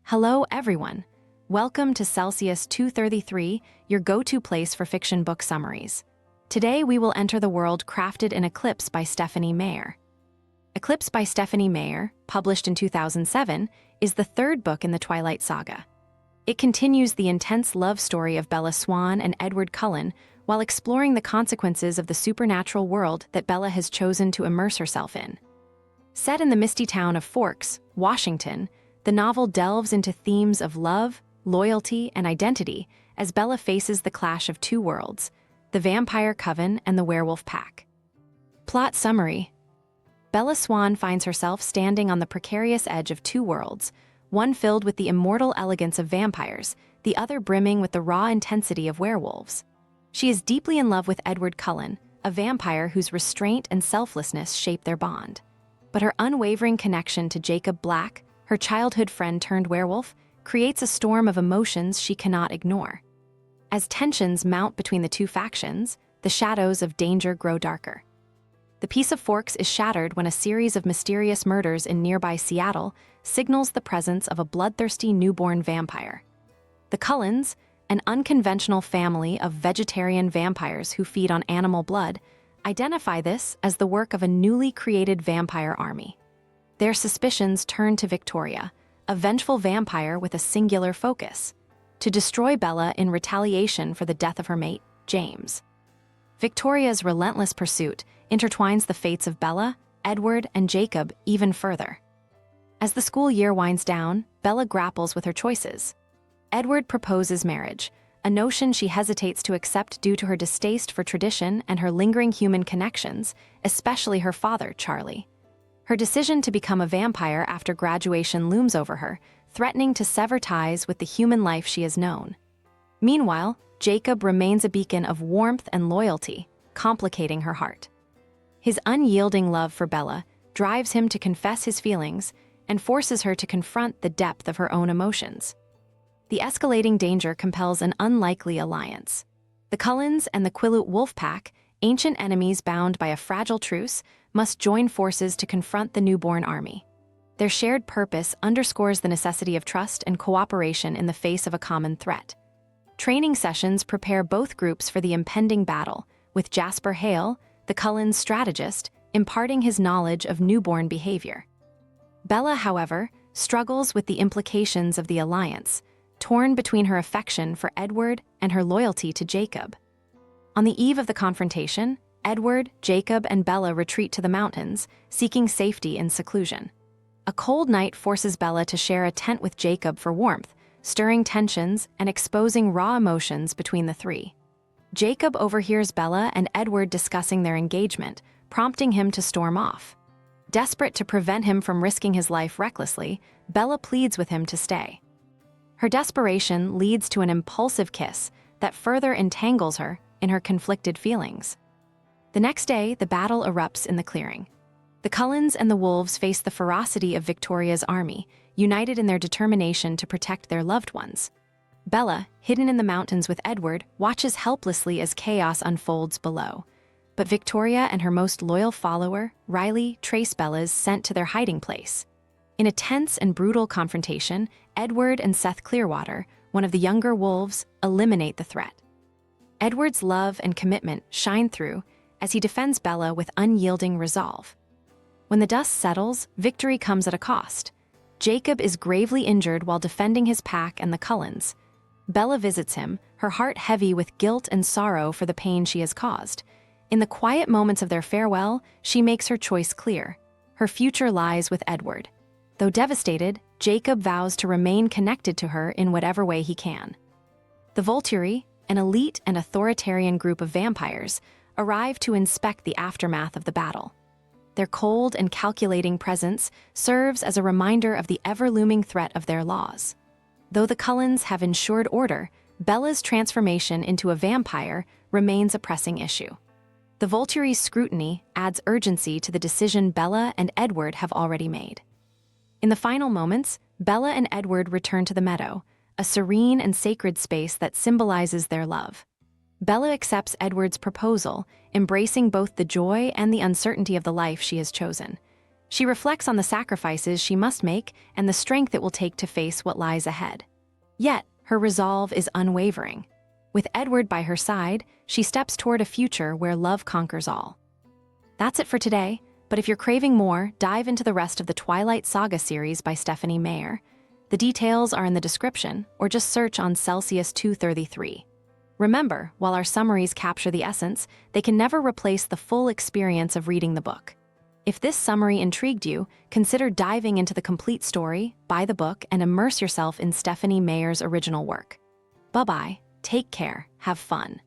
Hello, everyone. Welcome to Celsius 233, your go-to place for fiction book summaries. Today, we will enter the world crafted in Eclipse by Stephenie Meyer. Eclipse by Stephenie Meyer, published in 2007, is the third book in the Twilight Saga. It continues the intense love story of Bella Swan and Edward Cullen while exploring the consequences of the supernatural world that Bella has chosen to immerse herself in. Set in the misty town of Forks, Washington, the novel delves into themes of love, loyalty, and identity as Bella faces the clash of two worlds, the vampire coven and the werewolf pack. Plot summary: Bella Swan finds herself standing on the precarious edge of two worlds, one filled with the immortal elegance of vampires, the other brimming with the raw intensity of werewolves. She is deeply in love with Edward Cullen, a vampire whose restraint and selflessness shape their bond. But her unwavering connection to Jacob Black, her childhood friend turned werewolf, creates a storm of emotions she cannot ignore. As tensions mount between the two factions, the shadows of danger grow darker. The Peace of Forks is shattered when a series of mysterious murders in nearby Seattle signals the presence of a bloodthirsty newborn vampire. The Cullens, an unconventional family of vegetarian vampires who feed on animal blood, identify this as the work of a newly created vampire army. Their suspicions turn to Victoria, a vengeful vampire with a singular focus: to destroy Bella in retaliation for the death of her mate, James. Victoria's relentless pursuit intertwines the fates of Bella, Edward, and Jacob even further. As the school year winds down, Bella grapples with her choices. Edward proposes marriage, a notion she hesitates to accept due to her distaste for tradition and her lingering human connections, especially her father, Charlie. Her decision to become a vampire after graduation looms over her, threatening to sever ties with the human life she has known. Meanwhile, Jacob remains a beacon of warmth and loyalty, complicating her heart. His unyielding love for Bella drives him to confess his feelings and forces her to confront the depth of her own emotions. The escalating danger compels an unlikely alliance. The Cullens and the Quileute wolf pack, ancient enemies bound by a fragile truce, must join forces to confront the newborn army. Their shared purpose underscores the necessity of trust and cooperation in the face of a common threat. Training sessions prepare both groups for the impending battle, with Jasper Hale, the Cullen's strategist, imparting his knowledge of newborn behavior. Bella, however, struggles with the implications of the alliance, torn between her affection for Edward and her loyalty to Jacob. On the eve of the confrontation, Edward, Jacob, and Bella retreat to the mountains, seeking safety in seclusion. A cold night forces Bella to share a tent with Jacob for warmth, stirring tensions and exposing raw emotions between the three. Jacob overhears Bella and Edward discussing their engagement, prompting him to storm off. Desperate to prevent him from risking his life recklessly, Bella pleads with him to stay. Her desperation leads to an impulsive kiss that further entangles her in her conflicted feelings. The next day, the battle erupts in the clearing. The Cullens and the wolves face the ferocity of Victoria's army, united in their determination to protect their loved ones. Bella, hidden in the mountains with Edward, watches helplessly as chaos unfolds below. But Victoria and her most loyal follower, Riley, trace Bella's scent to their hiding place. In a tense and brutal confrontation, Edward and Seth Clearwater, one of the younger wolves, eliminate the threat. Edward's love and commitment shine through as he defends Bella with unyielding resolve. When the dust settles, victory comes at a cost. Jacob is gravely injured while defending his pack and the Cullens. Bella visits him, her heart heavy with guilt and sorrow for the pain she has caused. In the quiet moments of their farewell, she makes her choice clear. Her future lies with Edward. Though devastated, Jacob vows to remain connected to her in whatever way he can. The Volturi, an elite and authoritarian group of vampires, arrive to inspect the aftermath of the battle. Their cold and calculating presence serves as a reminder of the ever-looming threat of their laws. Though the Cullens have ensured order, Bella's transformation into a vampire remains a pressing issue. The Volturi's scrutiny adds urgency to the decision Bella and Edward have already made. In the final moments, Bella and Edward return to the meadow, a serene and sacred space that symbolizes their love. Bella accepts Edward's proposal, embracing both the joy and the uncertainty of the life she has chosen. She reflects on the sacrifices she must make and the strength it will take to face what lies ahead. Yet, her resolve is unwavering. With Edward by her side, she steps toward a future where love conquers all. That's it for today, but if you're craving more, dive into the rest of the Twilight Saga series by Stephenie Meyer. The details are in the description, or just search on Celsius 233. Remember, while our summaries capture the essence, they can never replace the full experience of reading the book. If this summary intrigued you, consider diving into the complete story, buy the book, and immerse yourself in Stephenie Meyer's original work. Bye-bye, take care, have fun.